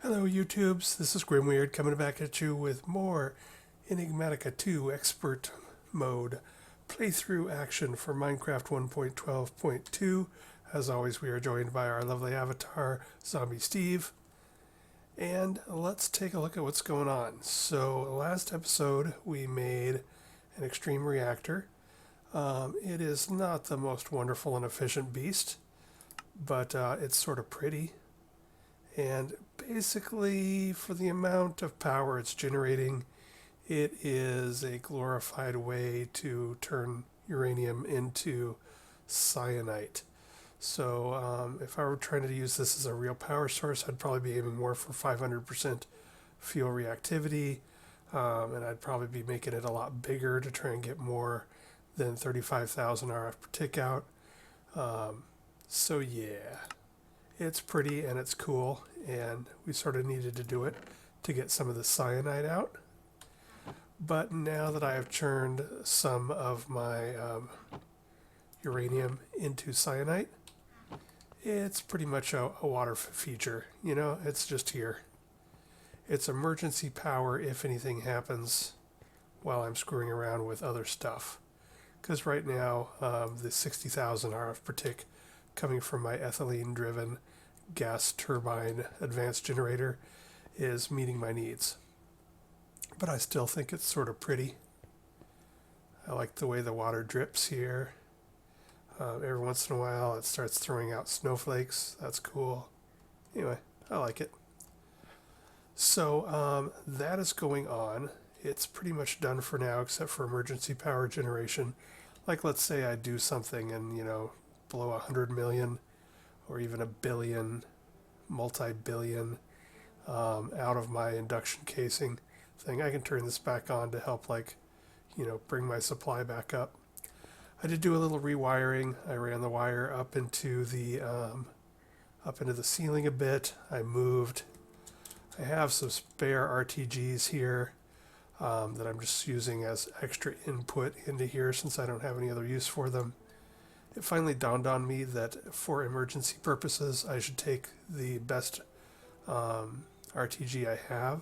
Hello YouTubes, this is Grimweird coming back at you with more Enigmatica 2 Expert Mode playthrough action for Minecraft 1.12.2. As always, we are joined by our lovely avatar, Zombie Steve. And let's take a look at what's going on. So, last episode we made an extreme reactor. It is not the most wonderful and efficient beast, but it's sort of pretty. And basically, for the amount of power it's generating, it is a glorified way to turn uranium into cyanite. So if I were trying to use this as a real power source, I'd probably be aiming more for 500% fuel reactivity, and I'd probably be making it a lot bigger to try and get more than 35,000 RF per tick out. So yeah. It's pretty and it's cool, and we sort of needed to do it to get some of the cyanide out. But now that I have churned some of my uranium into cyanide, it's pretty much a water feature. You know, it's just here. It's emergency power if anything happens while I'm screwing around with other stuff. Because right now, the 60,000 RF per tick coming from my ethylene-driven gas turbine advanced generator is meeting my needs. But I still think it's sort of pretty. I like the way the water drips here. Every once in a while it starts throwing out snowflakes. That's cool. Anyway, I like it. So that is going on. It's pretty much done for now except for emergency power generation. Like let's say I do something and, blow 100 million or even a billion, multi-billion out of my induction casing thing. I can turn this back on to help bring my supply back up. I did do a little rewiring. I ran the wire up into the ceiling a bit. I moved. I have some spare RTGs here that I'm just using as extra input into here since I don't have any other use for them. It finally dawned on me that for emergency purposes, I should take the best RTG I have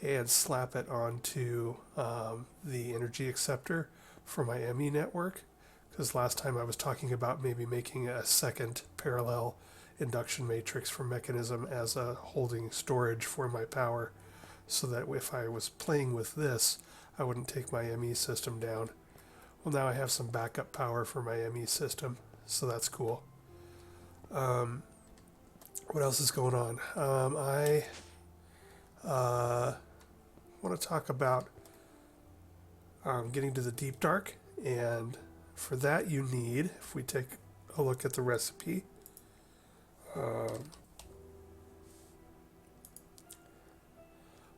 and slap it onto the energy acceptor for my ME network. Because last time I was talking about maybe making a second parallel induction matrix for mechanism as a holding storage for my power, so that if I was playing with this, I wouldn't take my ME system down. Well, now I have some backup power for my ME system, so that's cool. What else is going on? I want to talk about getting to the deep dark, and for that you need, if we take a look at the recipe,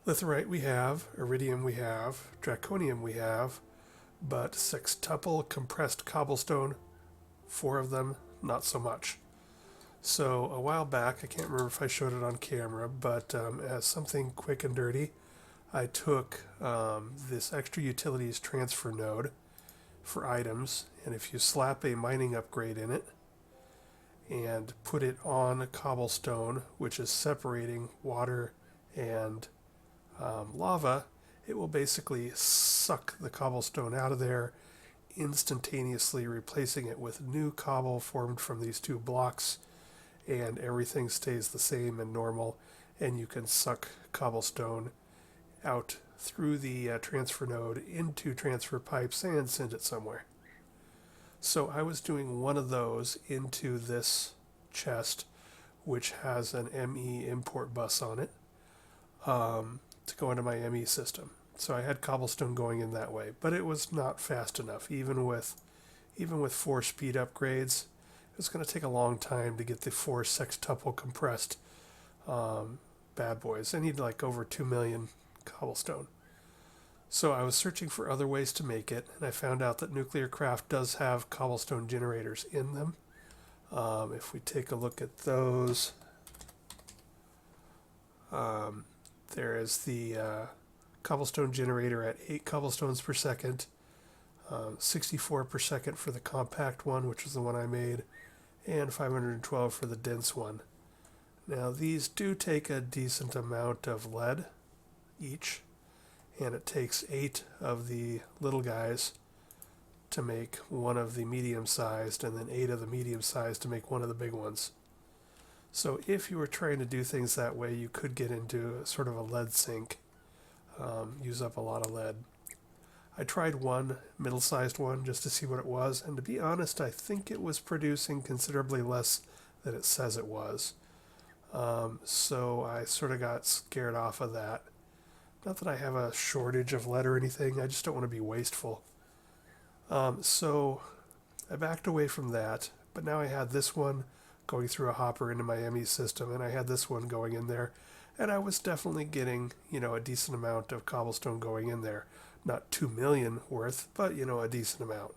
litherite we have, iridium we have, draconium we have, but sextuple-compressed cobblestone, 4 of them, not so much. So a while back, I can't remember if I showed it on camera, but as something quick and dirty, I took this extra utilities transfer node for items, and if you slap a mining upgrade in it and put it on a cobblestone, which is separating water and lava, it will basically suck the cobblestone out of there, instantaneously replacing it with new cobble formed from these 2 blocks, and everything stays the same and normal, and you can suck cobblestone out through the transfer node into transfer pipes and send it somewhere. So I was doing one of those into this chest, which has an ME import bus on it, to go into my ME system. So I had cobblestone going in that way, but it was not fast enough. Even with 4 speed upgrades, it was going to take a long time to get the 4 sextuple compressed bad boys. I need like over 2 million cobblestone. So I was searching for other ways to make it, and I found out that Nuclearcraft does have cobblestone generators in them. If we take a look at those, there is the cobblestone generator at 8 cobblestones per second, 64 per second for the compact one, which is the one I made, and 512 for the dense one. Now these do take a decent amount of lead each, and it takes 8 of the little guys to make one of the medium-sized, and then 8 of the medium-sized to make one of the big ones. So if you were trying to do things that way, you could get into sort of a lead sink, use up a lot of lead. I tried one middle-sized one just to see what it was, and to be honest, I think it was producing considerably less than it says it was. So I sort of got scared off of that. Not that I have a shortage of lead or anything, I just don't want to be wasteful. So I backed away from that, but now I had this one going through a hopper into my ME system, and I had this one going in there, and I was definitely getting, a decent amount of cobblestone going in there. Not 2 million worth, but, a decent amount.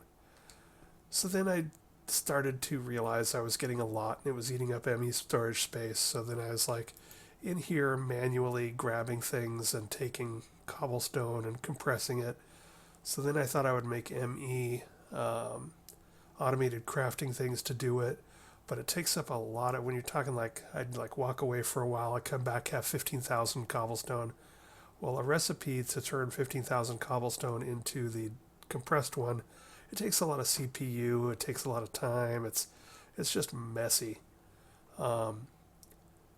So then I started to realize I was getting a lot, and it was eating up ME storage space, so then I was like in here manually grabbing things and taking cobblestone and compressing it. So then I thought I would make ME automated crafting things to do it, but it takes up a lot of, when you're talking like, I'd like walk away for a while, I'd come back, have 15,000 cobblestone. Well, a recipe to turn 15,000 cobblestone into the compressed one, it takes a lot of CPU, it takes a lot of time, it's just messy.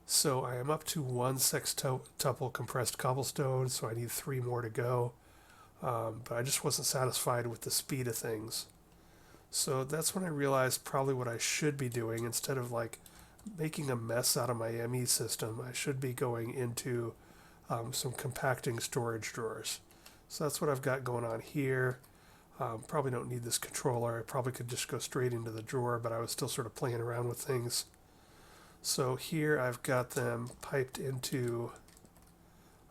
So I am up to 1 sextuple compressed cobblestone, so I need 3 more to go. But I just wasn't satisfied with the speed of things. So that's when I realized probably what I should be doing, instead of like making a mess out of my ME system, I should be going into some compacting storage drawers. So that's what I've got going on here. Probably don't need this controller. I probably could just go straight into the drawer, but I was still sort of playing around with things. So here I've got them piped into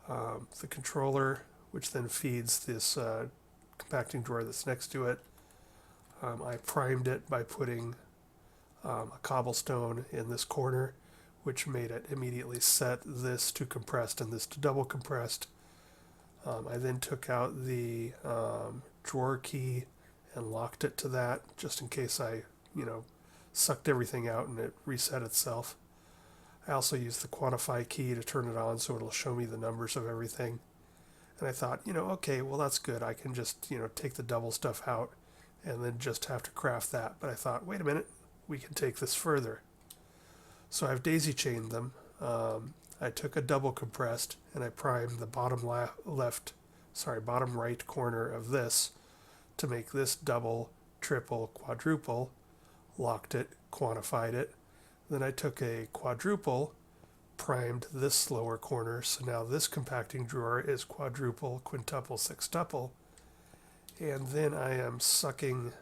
the controller, which then feeds this compacting drawer that's next to it. I primed it by putting a cobblestone in this corner, which made it immediately set this to compressed and this to double compressed. I then took out the drawer key and locked it to that, just in case I, sucked everything out and it reset itself. I also used the quantify key to turn it on so it'll show me the numbers of everything. And I thought, okay, well that's good. I can just, take the double stuff out and then just have to craft that. But I thought, wait a minute, we can take this further. So I've daisy chained them. I took a double compressed and I primed the bottom right corner of this to make this double, triple, quadruple, locked it, quantified it. Then I took a quadruple, primed this lower corner, so now this compacting drawer is quadruple, quintuple, sextuple, and then I am sucking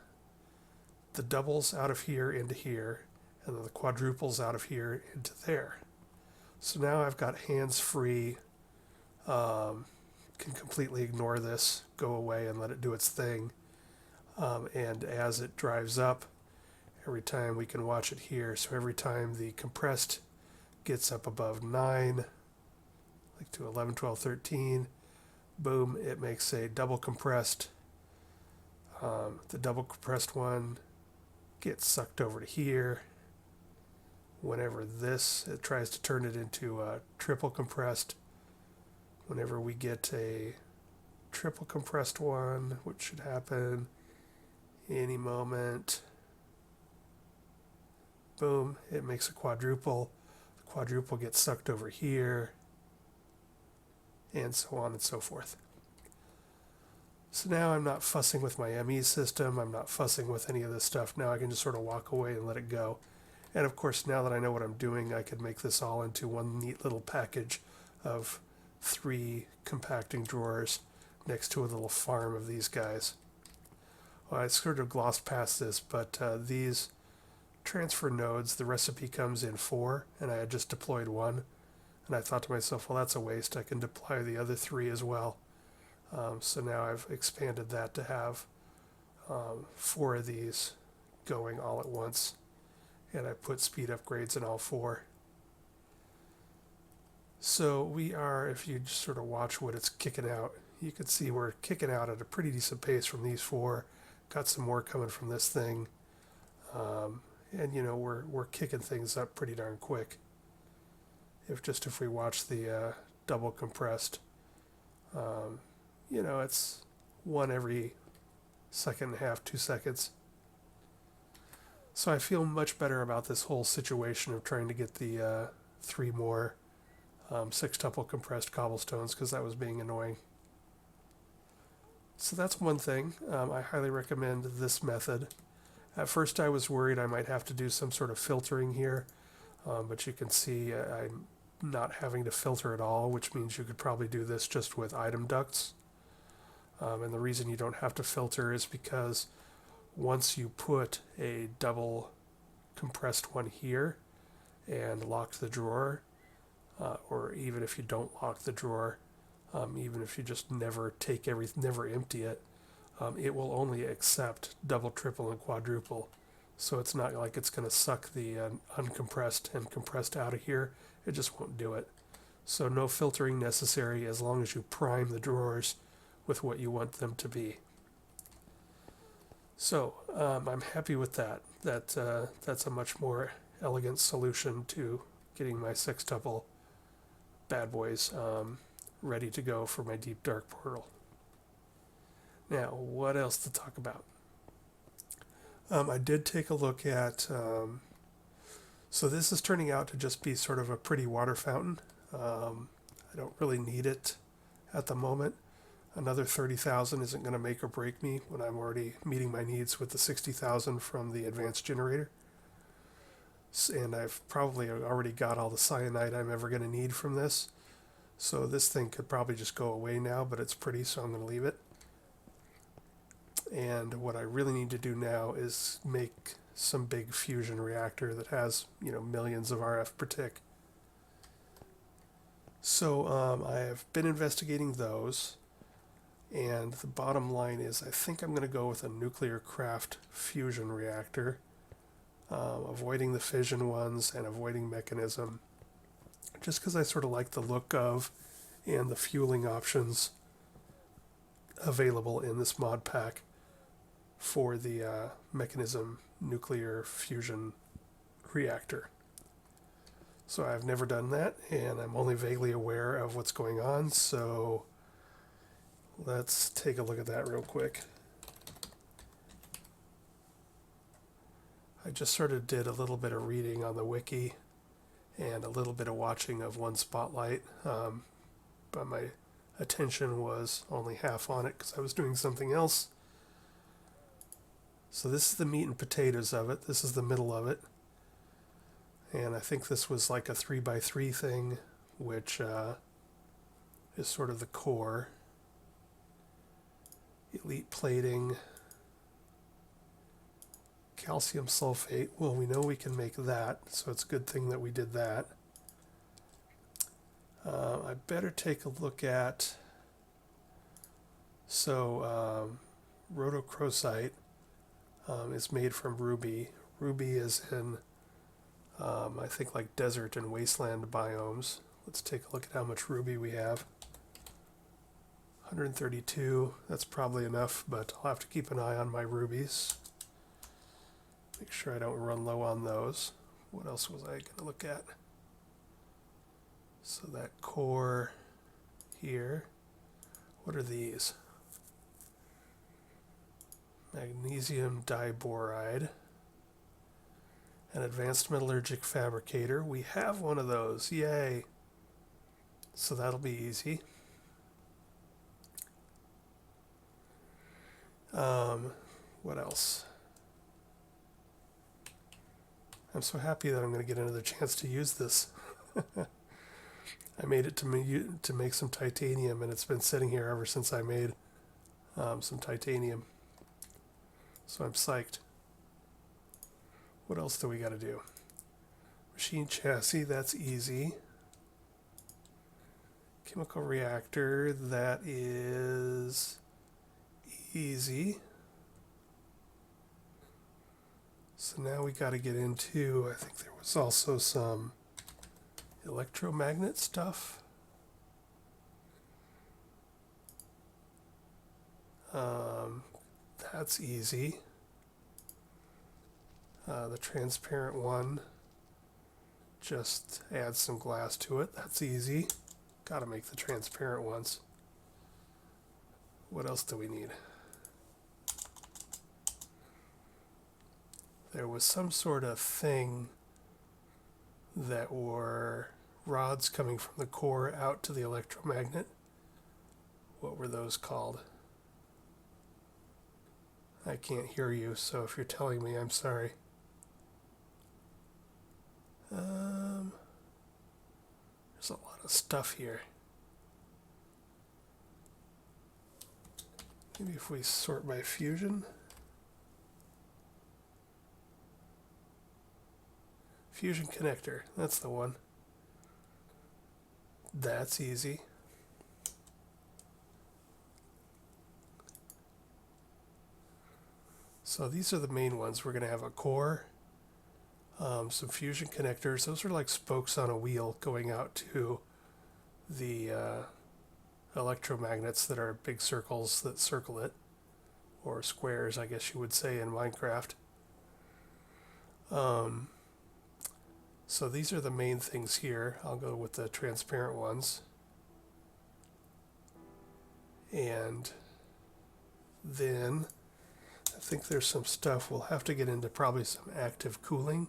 the doubles out of here into here, and then the quadruples out of here into there. So now I've got hands-free, can completely ignore this, go away and let it do its thing, and as it drives up, every time we can watch it here, so every time the compressed gets up above 9, like to 11, 12, 13, boom, it makes a double compressed. The double compressed one gets sucked over to here. Whenever it tries to turn it into a triple compressed. Whenever we get a triple compressed one, which should happen any moment, boom, it makes a quadruple. The quadruple gets sucked over here, and so on and so forth. So now I'm not fussing with my ME system, I'm not fussing with any of this stuff. Now I can just sort of walk away and let it go. And of course, now that I know what I'm doing, I could make this all into one neat little package of 3 compacting drawers next to a little farm of these guys. Well, I sort of glossed past this, but these transfer nodes, the recipe comes in 4, and I had just deployed 1. And I thought to myself, well, that's a waste. I can deploy the other 3 as well. So now I've expanded that to have 4 of these going all at once. And I put speed upgrades in all 4. So we are, if you just sort of watch what it's kicking out, you can see we're kicking out at a pretty decent pace from these 4. Got some more coming from this thing. And we're kicking things up pretty darn quick. If we watch the double compressed, it's one every second and a half, 2 seconds. So I feel much better about this whole situation of trying to get the 3 more sextuple compressed cobblestones, because that was being annoying. So that's one thing. I highly recommend this method. At first I was worried I might have to do some sort of filtering here, but you can see I'm not having to filter at all, which means you could probably do this just with item ducts. And the reason you don't have to filter is because once you put a double compressed one here and lock the drawer, or even if you don't lock the drawer, even if you just never empty it, it will only accept double, triple, and quadruple. So it's not like it's going to suck the uncompressed and compressed out of here. It just won't do it. So no filtering necessary as long as you prime the drawers with what you want them to be. So I'm happy with that. That's a much more elegant solution to getting my sextuple bad boys ready to go for my deep dark portal. Now, what else to talk about? I did take a look at, so this is turning out to just be sort of a pretty water fountain. I don't really need it at the moment. Another 30,000 isn't going to make or break me when I'm already meeting my needs with the 60,000 from the advanced generator. And I've probably already got all the cyanide I'm ever going to need from this. So this thing could probably just go away now, but it's pretty, so I'm going to leave it. And what I really need to do now is make some big fusion reactor that has, millions of RF per tick. So I have been investigating those. And the bottom line is I think I'm going to go with a Nuclearcraft Fusion Reactor, avoiding the fission ones and avoiding mechanism, just because I sort of like the look of and the fueling options available in this mod pack for the mechanism nuclear fusion reactor. So I've never done that, and I'm only vaguely aware of what's going on, so let's take a look at that real quick. I just sort of did a little bit of reading on the wiki and a little bit of watching of One Spotlight, but my attention was only half on it because I was doing something else. So this is the meat and potatoes of it. This is the middle of it. And I think this was like a 3x3 thing, which is sort of the core. Elite plating. Calcium sulfate. Well, we know we can make that, so it's a good thing that we did that. I better take a look at... So, rhodochrosite is made from ruby. Ruby is in, I think, like desert and wasteland biomes. Let's take a look at how much ruby we have. 132, that's probably enough, but I'll have to keep an eye on my rubies. Make sure I don't run low on those. What else was I going to look at? So that core here. What are these? Magnesium diboride. An advanced metallurgic fabricator. We have one of those. Yay! So that'll be easy. What else? I'm so happy that I'm going to get another chance to use this. I made it to make some titanium, and it's been sitting here ever since I made some titanium. So I'm psyched. What else do we got to do? Machine chassis, that's easy. Chemical reactor, that is easy. So now we got to get into, I think there was also some electromagnet stuff. That's easy. The transparent one. just add some glass to it. That's easy. Gotta make the transparent ones. What else do we need? There was some sort of thing that were rods coming from the core out to the electromagnet. What were those called? I can't hear you, so if you're telling me, I'm sorry. There's a lot of stuff here. Maybe if we sort by fusion. Fusion connector, that's the one. That's easy. So these are the main ones. We're going to have a core, some fusion connectors. Those are like spokes on a wheel going out to the electromagnets that are big circles that circle it, or squares, I guess you would say in Minecraft. So these are the main things here. I'll go with the transparent ones. And then I think there's some stuff we'll have to get into, probably some active cooling.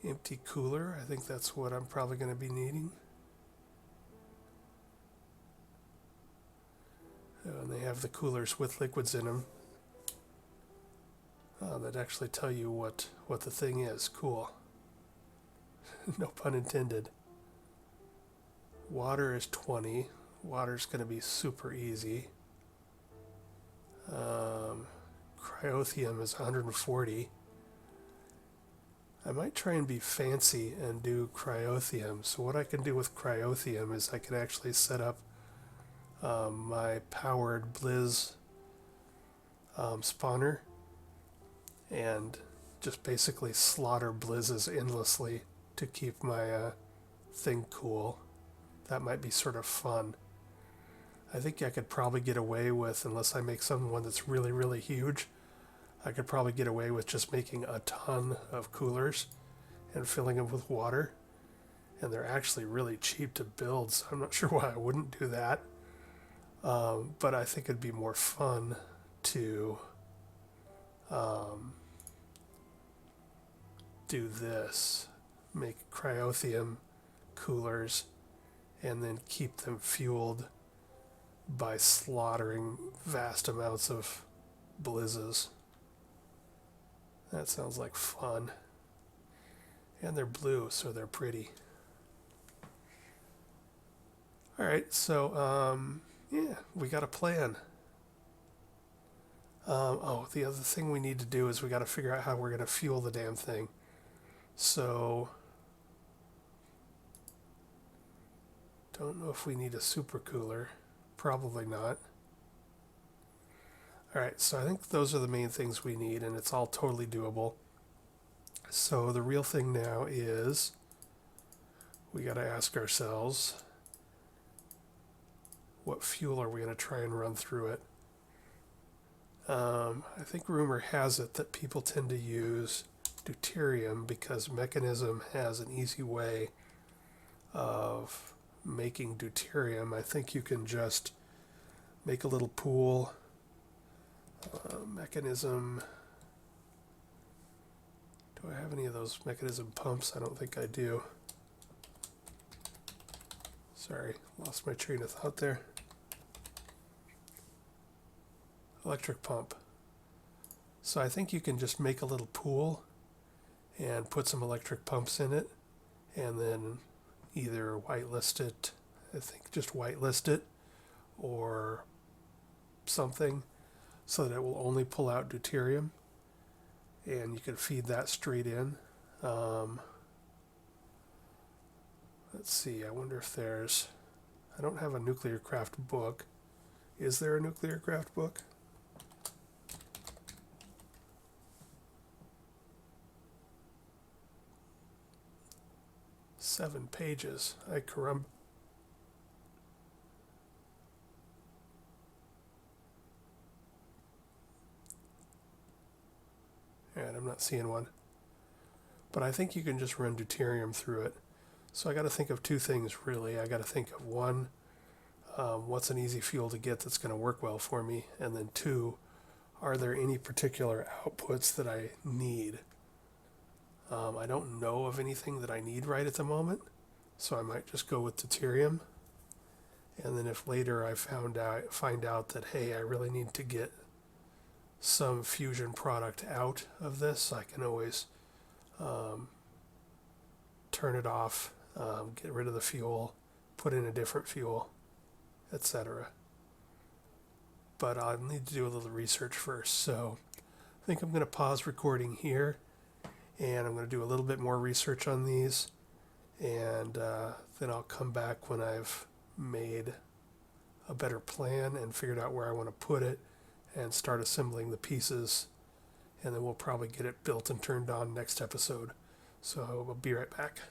Empty cooler, I think that's what I'm probably going to be needing. And they have the coolers with liquids in them that actually tell you what the thing is. Cool. No pun intended. Water is 20. Water's going to be super easy. Cryothium is 140. I might try and be fancy and do cryothium. So what I can do with cryothium is I can actually set up my powered Blizz spawner and just basically slaughter blizzes endlessly to keep my thing cool. That might be sort of fun. I think I could probably get away with, unless I make someone that's really, really huge, I could probably get away with just making a ton of coolers and filling them with water. And they're actually really cheap to build, so I'm not sure why I wouldn't do that. But I think it'd be more fun to do this, make cryothium coolers, and then keep them fueled by slaughtering vast amounts of blizzes. That sounds like fun. And they're blue, so they're pretty. Alright, so, yeah, we got a plan. Oh, the other thing we need to do is we got to figure out how we're going to fuel the damn thing. So, don't know if we need a supercooler. Probably not. Alright, so I think those are the main things we need, and it's all totally doable. So the real thing now is we got to ask ourselves, what fuel are we going to try and run through it? I think rumor has it that people tend to use deuterium because Mechanism has an easy way of making deuterium. I think you can just make a little pool. Mechanism. Do I have any of those Mechanism pumps? I don't think I do. Sorry, lost my train of thought there. Electric pump. So I think you can just make a little pool and put some electric pumps in it and then either whitelist it, I think just whitelist it, or something so that it will only pull out deuterium, and you can feed that straight in. Let's see, I wonder if there's, I don't have a Nuclearcraft book. Is there a Nuclearcraft book? Seven pages. Ay caramba. I'm not seeing one. But I think you can just run deuterium through it. So I got to think of two things really. I got to think of one, what's an easy fuel to get that's going to work well for me? And then two, are there any particular outputs that I need? I don't know of anything that I need right at the moment, so I might just go with deuterium. And then if later I find out that, hey, I really need to get some fusion product out of this, I can always turn it off, get rid of the fuel, put in a different fuel, etc. But I'll need to do a little research first. So I think I'm going to pause recording here, and I'm going to do a little bit more research on these, and then I'll come back when I've made a better plan and figured out where I want to put it and start assembling the pieces, and then we'll probably get it built and turned on next episode. So we'll be right back.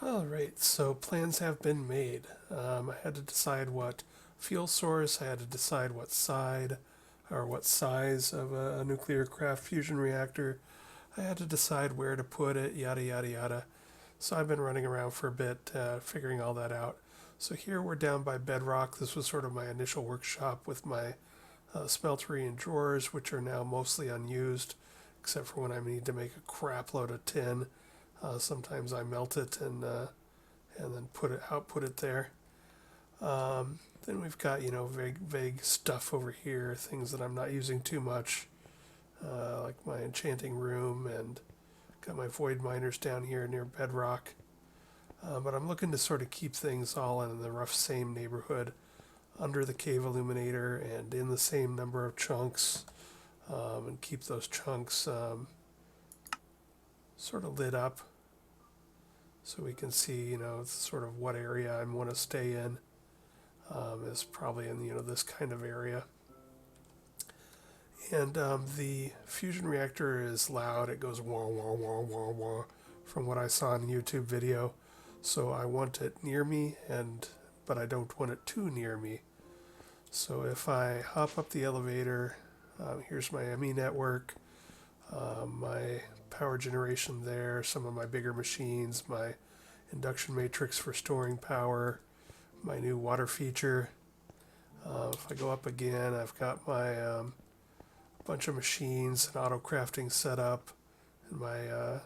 Alright, so plans have been made. I had to decide what fuel source, I had to decide what side or what size of a Nuclearcraft Fusion Reactor, I had to decide where to put it, yada yada yada. So I've been running around for a bit figuring all that out. So here we're down by bedrock. This was sort of my initial workshop with my smeltery and drawers, which are now mostly unused, except for when I need to make a crap load of tin. Sometimes I melt it and then output it there. Then we've got, vague stuff over here, things that I'm not using too much, like my enchanting room, and got my void miners down here near bedrock. But I'm looking to sort of keep things all in the rough same neighborhood, under the cave illuminator and in the same number of chunks, and keep those chunks sort of lit up so we can see, sort of what area I want to stay in. Is probably in, this kind of area. And the fusion reactor is loud. It goes wah, wah, wah, wah, wah, from what I saw in a YouTube video. So I want it near me, but I don't want it too near me. So if I hop up the elevator, here's my ME network, my power generation there, some of my bigger machines, my induction matrix for storing power, my new water feature. If I go up again, I've got my bunch of machines and auto crafting set up, and my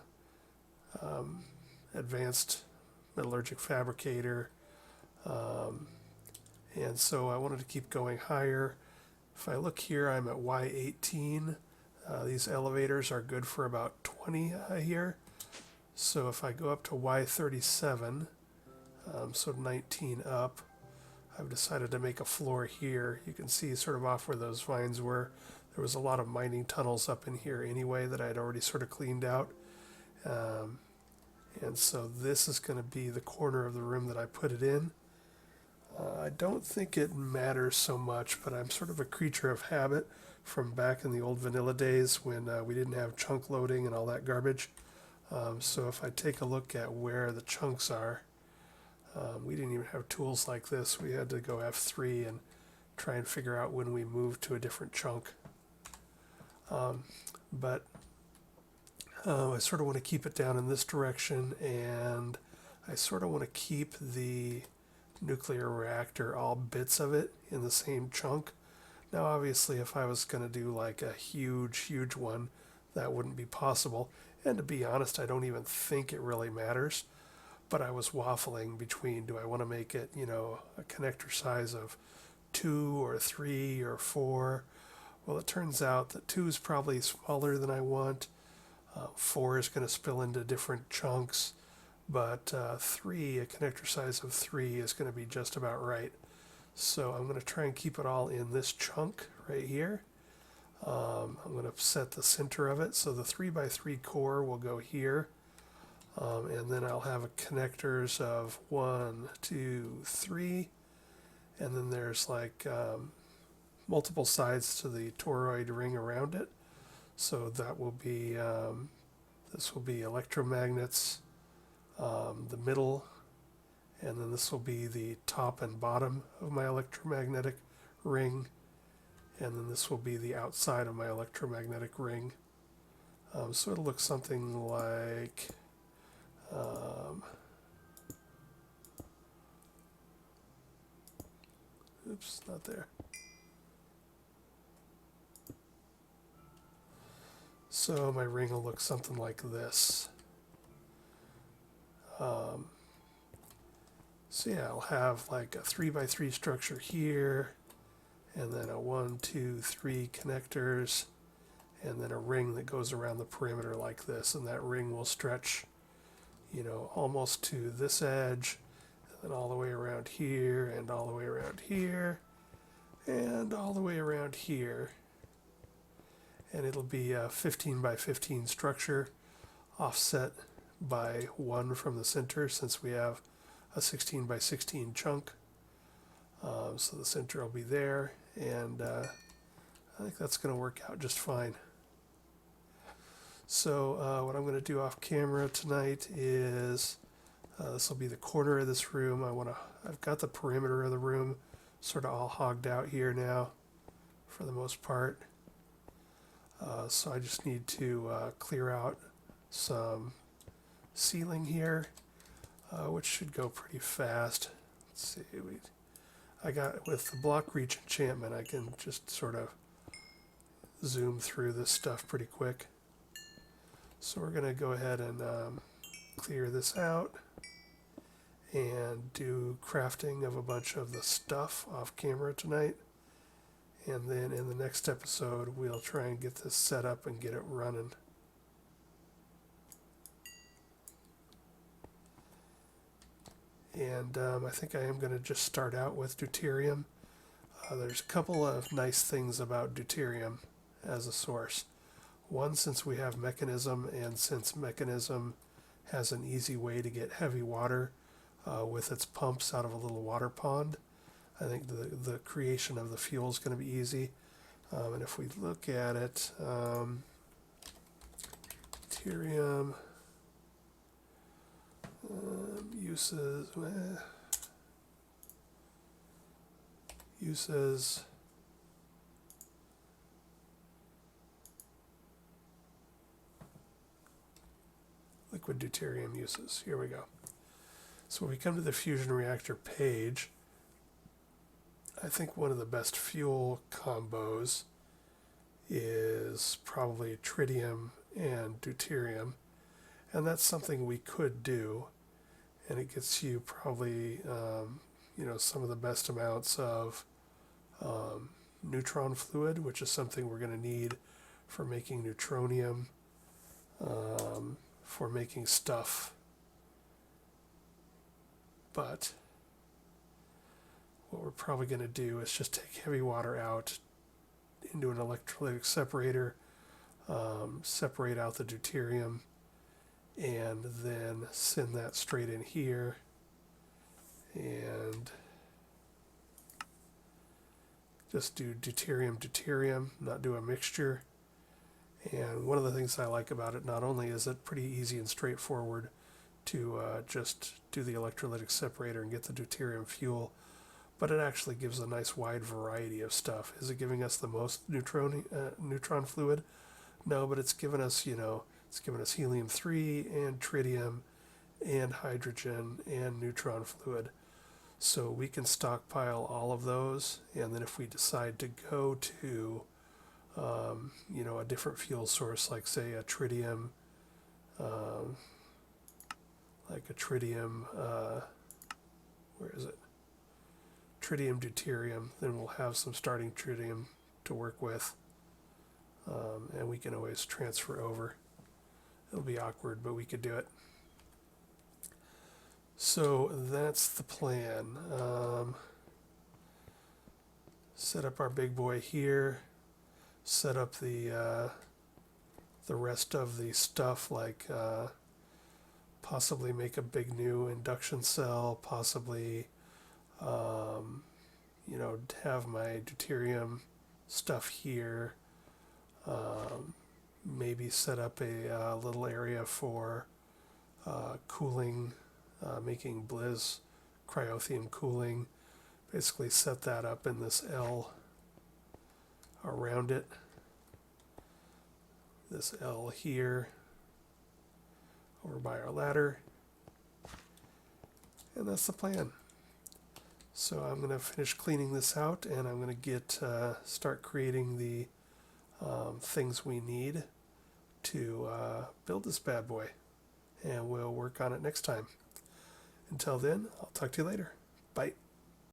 advanced metallurgic fabricator. And so I wanted to keep going higher. If I look here, I'm at Y18. These elevators are good for about 20 here. So if I go up to Y37, so 19 up, I've decided to make a floor here. You can see sort of off where those vines were. There was a lot of mining tunnels up in here anyway that I'd already sort of cleaned out. And so this is going to be the corner of the room that I put it in. I don't think it matters so much, but I'm sort of a creature of habit from back in the old vanilla days when we didn't have chunk loading and all that garbage. So if I take a look at where the chunks are, we didn't even have tools like this. We had to go F3 and try and figure out when we moved to a different chunk. But I sort of want to keep it down in this direction, and I sort of want to keep the nuclear reactor, all bits of it, in the same chunk. Now obviously if I was going to do like a huge one, that wouldn't be possible. And to be honest, I don't even think it really matters. But I was waffling between, do I want to make it, a connector size of 2 or 3 or 4? Well, it turns out that 2 is probably smaller than I want. 4 is going to spill into different chunks. But 3, a connector size of 3 is going to be just about right. So I'm going to try and keep it all in this chunk right here. I'm going to set the center of it. So the 3x3 core will go here. And then I'll have connectors of 1, 2, 3. And then there's like multiple sides to the toroid ring around it. So that will be, this will be electromagnets, the middle, and then this will be the top and bottom of my electromagnetic ring. and then this will be the outside of my electromagnetic ring. So it'll look something like oops, not there. So my ring will look something like this. So yeah, I'll have like a 3x3 structure here, and then a 1, 2, 3 connectors, and then a ring that goes around the perimeter like this, and that ring will stretch, you know, almost to this edge, and then all the way around here, and all the way around here, and all the way around here. And it'll be a 15 by 15 structure, offset by 1 from the center, since we have a 16 by 16 chunk. So the center will be there, and I think that's going to work out just fine. So what I'm going to do off camera tonight is this will be the corner of this room. I've got the perimeter of the room sort of all hogged out here now for the most part. So I just need to clear out some ceiling here, which should go pretty fast. Let's see, I got, with the block reach enchantment, I can just sort of zoom through this stuff pretty quick. So we're going to go ahead and clear this out and do crafting of a bunch of the stuff off camera tonight. And then in the next episode, we'll try and get this set up and get it running. And I think I am going to just start out with deuterium. There's a couple of nice things about deuterium as a source. One, since we have mechanism, and since mechanism has an easy way to get heavy water with its pumps out of a little water pond, I think the creation of the fuel is going to be easy. And if we look at it, deuterium uses liquid deuterium uses. Here we go. So when we come to the fusion reactor page, I think one of the best fuel combos is probably tritium and deuterium, and that's something we could do, and it gets you probably you know, some of the best amounts of neutron fluid, which is something we're going to need for making neutronium, for making stuff. But what we're probably going to do is just take heavy water out into an electrolytic separator, separate out the deuterium, and then send that straight in here, and just do deuterium, not do a mixture. And one of the things I like about it, not only is it pretty easy and straightforward to just do the electrolytic separator and get the deuterium fuel, but it actually gives a nice wide variety of stuff. Is it giving us the most neutron fluid? No, but it's given us, you know, it's given us helium-3 and tritium and hydrogen and neutron fluid. So we can stockpile all of those, and then if we decide to go to, you know, a different fuel source, like say a tritium, where is it? Tritium deuterium, then we'll have some starting tritium to work with, and we can always transfer over. It'll be awkward, but we could do it. So that's the plan. Set up our big boy here. Set up the rest of the stuff, like possibly make a big new induction cell, possibly you know, have my deuterium stuff here, maybe set up a little area for cooling, making Blizz cryothium cooling, basically set that up in this L around it. This L here over by our ladder. And that's the plan. So I'm going to finish cleaning this out, and I'm going to start creating the things we need to build this bad boy. And we'll work on it next time. Until then, I'll talk to you later. Bye.